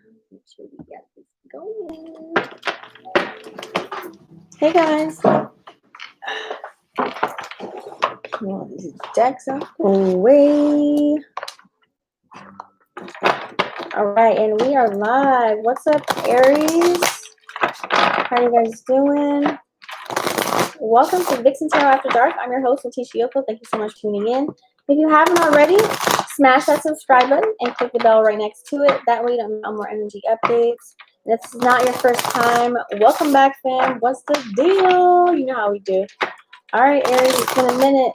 Make sure we get this going. Hey guys. Well, these decks out the way. All right, and we are live. What's up, Aries? How you guys doing? Welcome to Vixen Tarot After Dark. I'm your host, Leticia Yoko. Thank you so much for tuning in. If you haven't already, smash that subscribe button and click the bell right next to it. That way you don't miss more energy updates. If this is not your first time, welcome back, fam. What's the deal? You know how we do. All right, Aries, it's been a minute.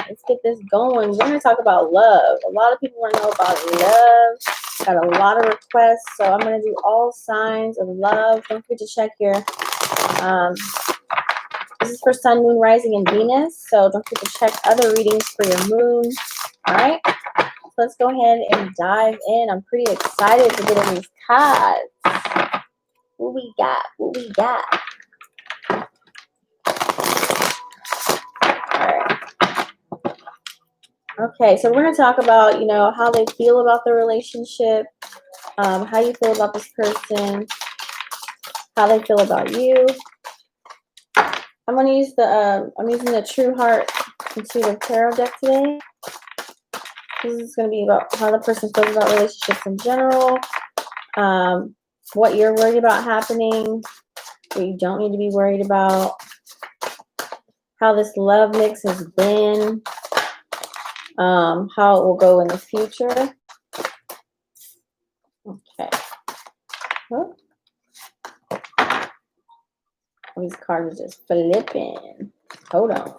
Let's get this going. We're going to talk about love. A lot of people want to know about love. Got a lot of requests, so I'm going to do all signs of love. Don't forget to check your this is for Sun, Moon, Rising, and Venus. So don't forget to check other readings for your moon. All right. So let's go ahead and dive in. I'm pretty excited to get in these cards. What we got? What we got? All right. Okay. So we're going to talk about, you know, how they feel about the relationship, how you feel about this person, how they feel about you. I'm going to use the, I'm using the True Heart Intuitive Tarot deck today. This is going to be about how the person feels about relationships in general, what you're worried about happening, what you don't need to be worried about, how this love mix has been, how it will go in the future. Okay. Oh. These cards are just flipping. Hold on.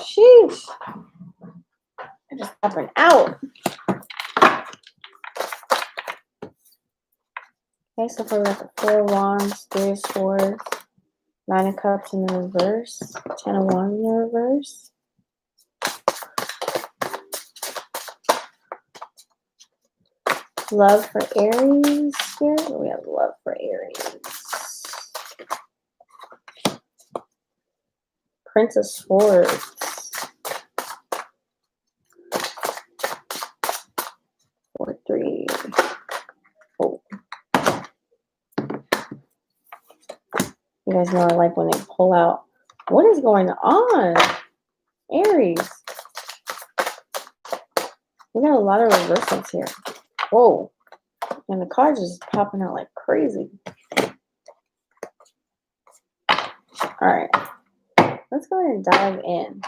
Sheesh. I just popping out. Okay, so far we got the Four of Wands, Three of Swords, Nine of Cups in the reverse, Ten of Wands in the reverse. Love for Aries here. We have love for Aries. Prince of Swords. Four, three. Oh. You guys know I like when they pull out. What is going on? Aries. We got a lot of reversals here. Whoa. And the cards are just popping out like crazy. All right. Let's go ahead and dive in.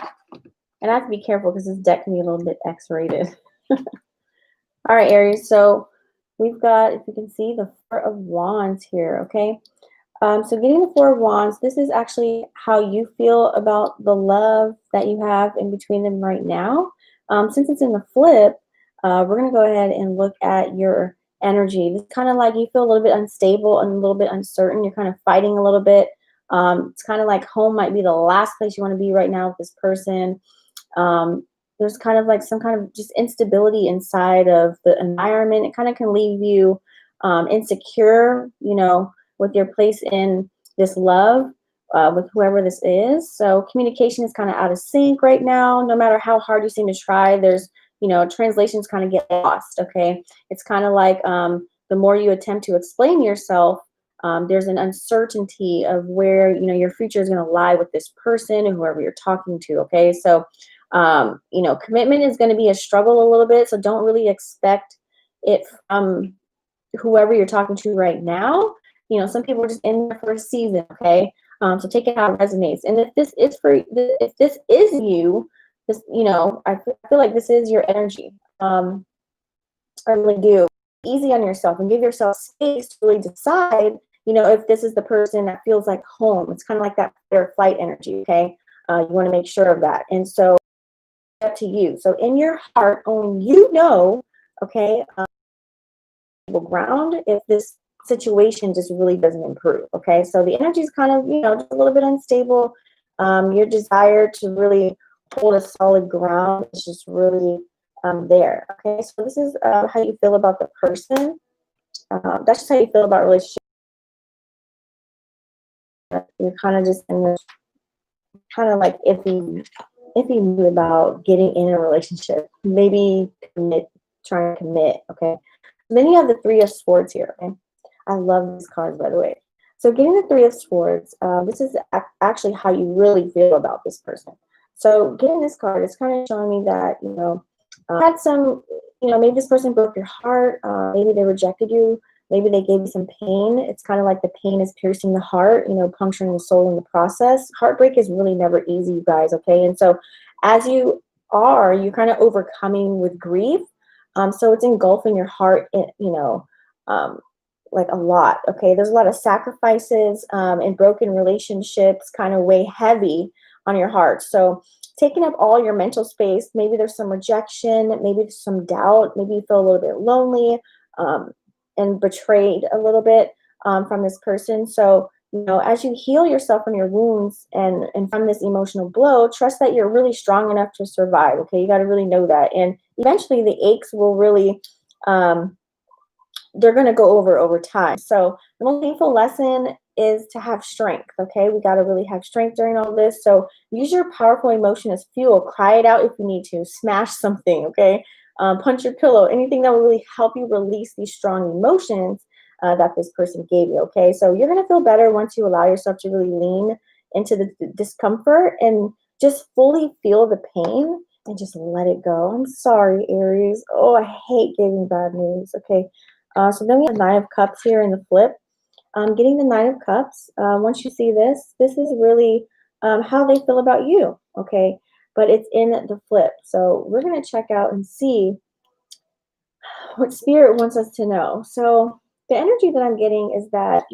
And I have to be careful because this deck can be a little bit X-rated. All right, Aries. So we've got, if you can see, the Four of Wands here, okay? So getting the Four of Wands, this is actually how you feel about the love that you have in between them right now. Since it's in the flip, we're going to go ahead and look at your energy. It's kind of like you feel a little bit unstable and a little bit uncertain. You're kind of fighting a little bit. It's kind of like home might be the last place you want to be right now with this person. There's kind of like some kind of just instability inside of the environment. It kind of can leave you insecure, you know, with your place in this love with whoever this is. So communication is kind of out of sync right now. No matter how hard you seem to try, there's, you know, translations kind of get lost, okay? It's kind of like the more you attempt to explain yourself, there's an uncertainty of where, you know, your future is going to lie with this person and whoever you're talking to, okay? So, you know, commitment is going to be a struggle a little bit, so don't really expect it from whoever you're talking to right now. You know, some people are just in there for a season, okay? So take it how it resonates. And if this is if this is you, this, you know, I feel like this is your energy. I really do. Easy on yourself and give yourself space to really decide, you know, if this is the person that feels like home. It's kind of like that fight or flight energy, okay? You want to make sure of that. And so up to you. So in your heart, only you know, okay, ground if this situation just really doesn't improve, okay? So the energy is kind of, you know, just a little bit unstable. Your desire to really hold a solid ground is just really there, okay? So this is how you feel about the person. That's just how you feel about relationships. You're kind of just in this kind of like iffy iffy mood about getting in a relationship, maybe trying to commit, okay? Then you have the Three of Swords here, okay? I love these cards, by the way. So getting the Three of Swords, this is actually how you really feel about this person. So getting this card is kind of showing me that, had some, maybe this person broke your heart, maybe they rejected you, maybe they gave you some pain. It's kind of like the pain is piercing the heart, puncturing the soul in the process. Heartbreak is really never easy, you guys, okay? And so as you're kind of overcoming with grief, so it's engulfing your heart, um, like a lot, okay? There's a lot of sacrifices, and broken relationships kind of weigh heavy on your heart. So taking up all your mental space, maybe there's some rejection, maybe there's some doubt, maybe you feel a little bit lonely, and betrayed a little bit, from this person. So, as you heal yourself from your wounds and from this emotional blow, trust that you're really strong enough to survive, okay? You got to really know that. And eventually the aches will really, they're going to go over time. So the most painful lesson is to have strength, okay? We got to really have strength during all this. So use your powerful emotion as fuel. Cry it out if you need to. Smash something, okay? Punch your pillow. Anything that will really help you release these strong emotions that this person gave you, okay? So you're going to feel better once you allow yourself to really lean into the discomfort and just fully feel the pain and just let it go. I'm sorry, Aries. Oh, I hate giving bad news, okay? So then we have Nine of Cups here in the flip. Getting the Nine of Cups, once you see this, this is really how they feel about you, okay? But it's in the flip. So we're going to check out and see what Spirit wants us to know. So the energy that I'm getting is that,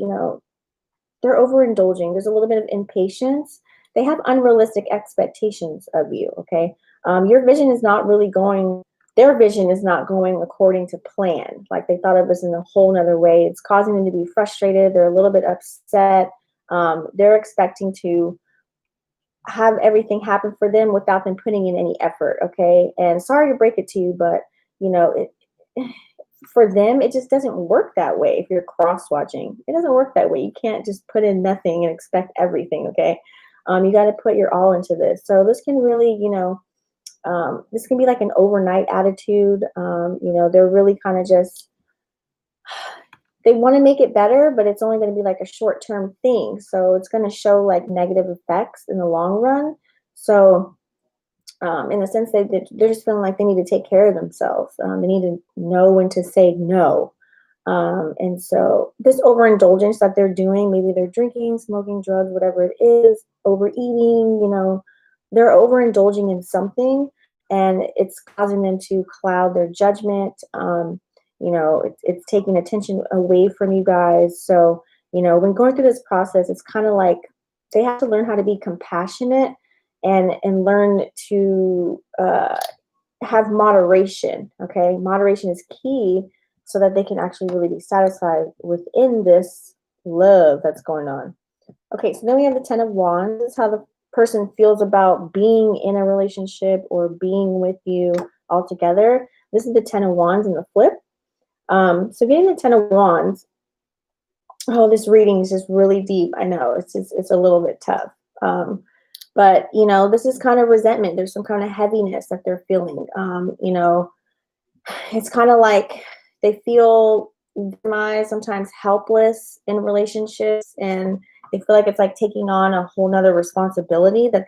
they're overindulging. There's a little bit of impatience. They have unrealistic expectations of you, okay? Your vision is not really going, their vision is not going according to plan. Like they thought of us in a whole nother way. It's causing them to be frustrated. They're a little bit upset. They're expecting to have everything happen for them without them putting in any effort, okay? And sorry to break it to you, but, for them, it just doesn't work that way. If you're cross watching, it doesn't work that way. You can't just put in nothing and expect everything, okay? You got to put your all into this. So this can really, this can be like an overnight attitude. They're really kind of just, they want to make it better, but it's only going to be like a short-term thing. So it's going to show like negative effects in the long run. So in the sense that they're just feeling like they need to take care of themselves. They need to know when to say no. And so this overindulgence that they're doing, maybe they're drinking, smoking, drugs, whatever it is, overeating, they're overindulging in something and it's causing them to cloud their judgment. It's taking attention away from you guys. So, when going through this process, it's kind of like they have to learn how to be compassionate and learn to have moderation, okay? Moderation is key so that they can actually really be satisfied within this love that's going on. Okay, so then we have the Ten of Wands. This is how the person feels about being in a relationship or being with you all together. This is the Ten of Wands in the flip. So getting the Ten of Wands, oh, this reading is just really deep. I know, it's a little bit tough. But, this is kind of resentment. There's some kind of heaviness that they're feeling. It's kind of like they feel sometimes helpless in relationships, and they feel like it's like taking on a whole nother responsibility that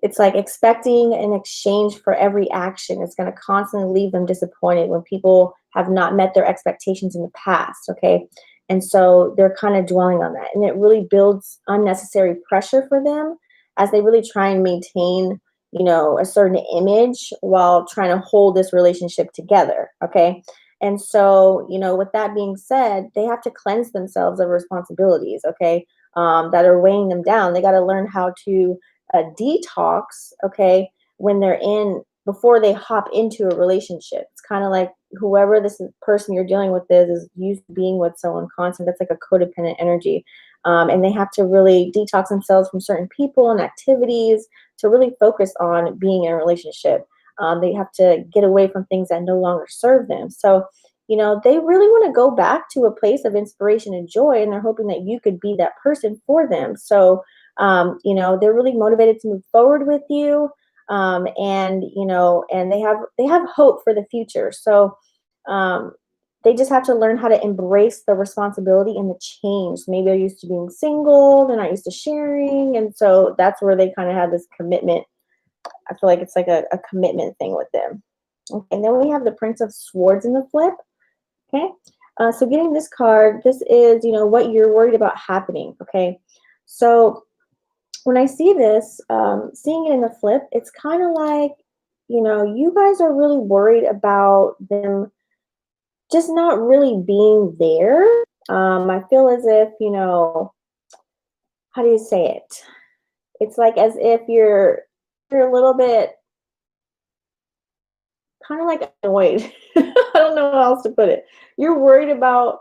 it's like expecting an exchange for every action. It's going to constantly leave them disappointed when people have not met their expectations in the past, okay? And so they're kind of dwelling on that, and it really builds unnecessary pressure for them as they really try and maintain, a certain image while trying to hold this relationship together, okay? And so, with that being said, they have to cleanse themselves of responsibilities, okay, that are weighing them down. They got to learn how to detox, okay, when they're before they hop into a relationship. It's kind of like whoever this person you're dealing with is used to being with someone constant. That's like a codependent energy. And they have to really detox themselves from certain people and activities to really focus on being in a relationship. They have to get away from things that no longer serve them. So, they really want to go back to a place of inspiration and joy, and they're hoping that you could be that person for them. So, You know, they're really motivated to move forward with you. And you know, and they have hope for the future. So um, they just have to learn how to embrace the responsibility and the change. Maybe they're used to being single, they're not used to sharing, and so that's where they kind of have this commitment. I feel like it's like a commitment thing with them. Okay, and then we have the Prince of Swords in the flip. Okay, so getting this card, this is, you know, what you're worried about happening. Okay, so when I see this, seeing it in the flip, it's kind of like, you know, you guys are really worried about them just not really being there. I feel as if, you know, how do you say it? It's like as if you're a little bit kind of like annoyed. I don't know how else to put it. You're worried about,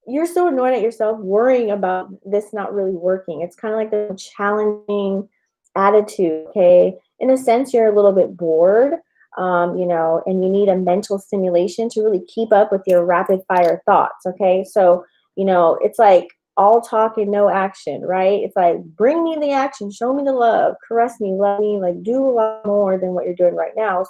you're so annoyed at yourself worrying about this not really working. It's kind of like a challenging attitude. Okay. In a sense, you're a little bit bored, you know, and you need a mental stimulation to really keep up with your rapid fire thoughts. Okay. So, you know, it's like all talk and no action, right? It's like, bring me the action, show me the love, caress me, love me, like do a lot more than what you're doing right now.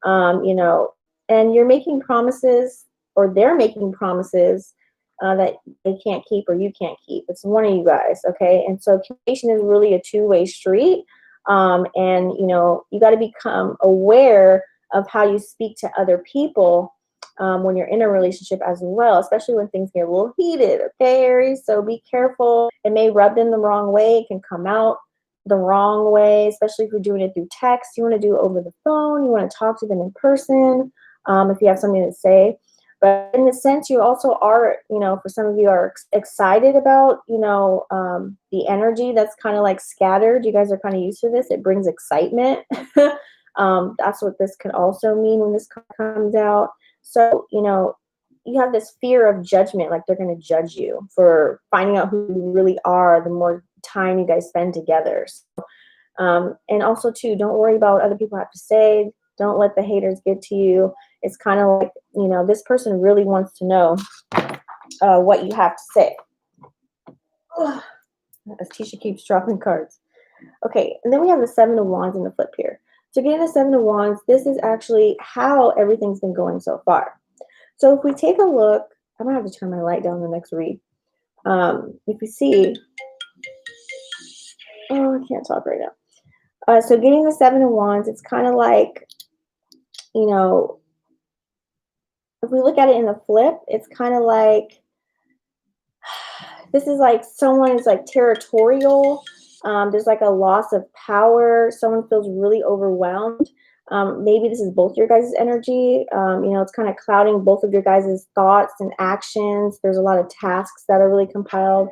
You know, and you're making promises, or they're making promises that they can't keep or you can't keep. It's one of you guys, okay? And so communication is really a two-way street. And, you know, you got to become aware of how you speak to other people when you're in a relationship as well, especially when things get a little heated, okay, Aries? So be careful. It may rub them the wrong way. It can come out the wrong way, especially if you're doing it through text. You want to do it over the phone. You want to talk to them in person if you have something to say. But in a sense, you also are, you know, for some of you are excited about, you know, the energy that's kind of like scattered. You guys are kind of used to this. It brings excitement. That's what this could also mean when this card comes out. So, you know, you have this fear of judgment, like they're going to judge you for finding out who you really are the more time you guys spend together. So, and also, too, don't worry about what other people have to say. Don't let the haters get to you. It's kind of like, you know, this person really wants to know what you have to say. Ugh. As Tisha keeps dropping cards. Okay, and then we have the Seven of Wands in the flip here. So getting the Seven of Wands, this is actually how everything's been going so far. So if we take a look, I'm going to have to turn my light down the next read. If you see, oh, I can't talk right now. So getting the Seven of Wands, it's kind of like, you know, if we look at it in the flip, it's kind of like, this is like someone is like territorial. There's like a loss of power. Someone feels really overwhelmed. Maybe this is both your guys' energy. You know, it's kind of clouding both of your guys' thoughts and actions. There's a lot of tasks that are really compiled.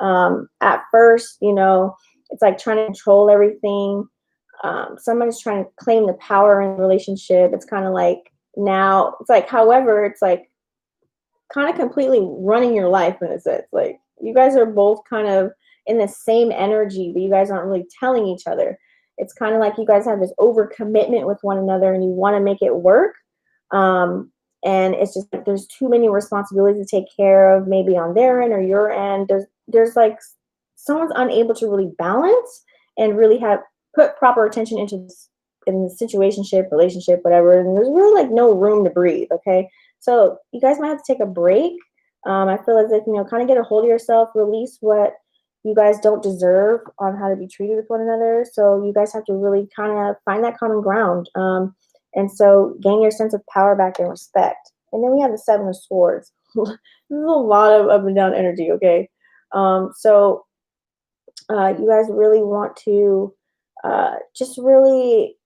At first, you know, it's like trying to control everything. Somebody's trying to claim the power in the relationship. It's kind of like now, it's like, however, it's like kind of completely running your life in a sense. Like you guys are both kind of in the same energy, but you guys aren't really telling each other. It's kind of like you guys have this overcommitment with one another and you want to make it work. And it's just like there's too many responsibilities to take care of, maybe on their end or your end. There's like someone's unable to really balance and really have put proper attention into this in the situationship, relationship, whatever. And there's really like no room to breathe. Okay. So you guys might have to take a break. I feel as if, you know, kind of get a hold of yourself, release what you guys don't deserve on how to be treated with one another. So you guys have to really kind of find that common ground. And so gain your sense of power back and respect. And then we have the Seven of Swords. This is a lot of up and down energy, okay? So you guys really want to just really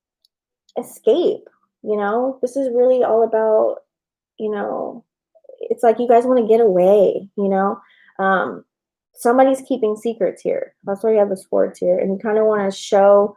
escape, you know? This is really all about, you know, it's like you guys want to get away, you know? Somebody's keeping secrets here. That's why you have the Swords here. And you kind of want to show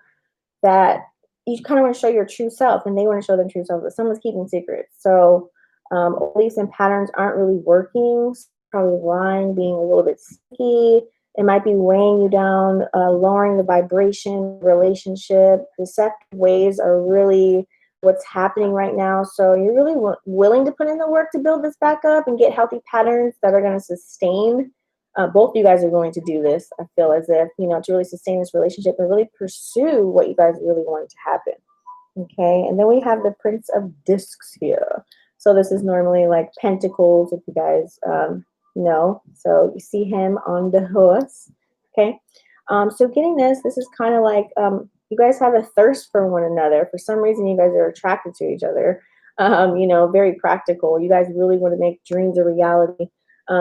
that you kind of want to show your true self, and they want to show their true self, but someone's keeping secrets. So beliefs and patterns aren't really working. Probably lying, being a little bit sticky. It might be weighing you down, lowering the vibration, relationship. Deceptive ways are really what's happening right now. So you're really willing to put in the work to build this back up and get healthy patterns that are going to sustain Both of you guys are going to do this, I feel as if, you know, to really sustain this relationship and really pursue what you guys really want to happen. Okay, and then we have the Prince of Discs here. So this is normally like Pentacles, if you guys know. So you see him on the horse. Okay, so getting this is kind of like you guys have a thirst for one another. For some reason, you guys are attracted to each other. You know, very practical. You guys really want to make dreams a reality.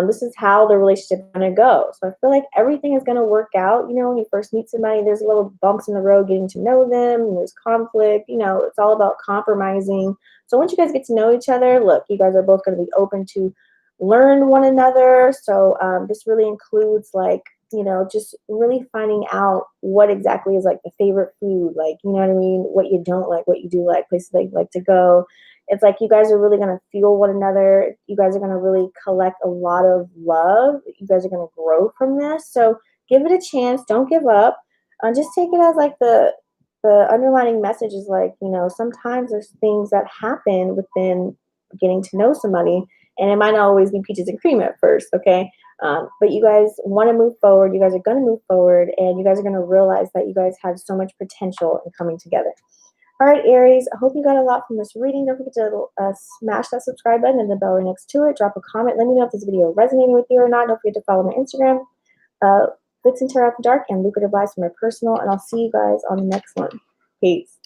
This is how the relationship is going to go. So I feel like everything is going to work out. You know, when you first meet somebody, there's little bumps in the road getting to know them, and there's conflict. You know, it's all about compromising. So once you guys get to know each other, look, you guys are both going to be open to learn one another. So this really includes like, you know, just really finding out what exactly is like the favorite food, like, you know what I mean? What you don't like, what you do like, places that you like to go. It's like you guys are really going to feel one another. You guys are going to really collect a lot of love. You guys are going to grow from this. So give it a chance. Don't give up. Just take it as like the underlining message is like, you know, sometimes there's things that happen within getting to know somebody, and it might not always be peaches and cream at first, okay? But you guys want to move forward. You guys are going to move forward, and you guys are going to realize that you guys have so much potential in coming together. All right, Aries, I hope you got a lot from this reading. Don't forget to smash that subscribe button and the bell right next to it. Drop a comment. Let me know if this video resonated with you or not. Don't forget to follow my Instagram, Vixen Tarot After Dark, and Lucrative Lives for my personal. And I'll see you guys on the next one. Peace.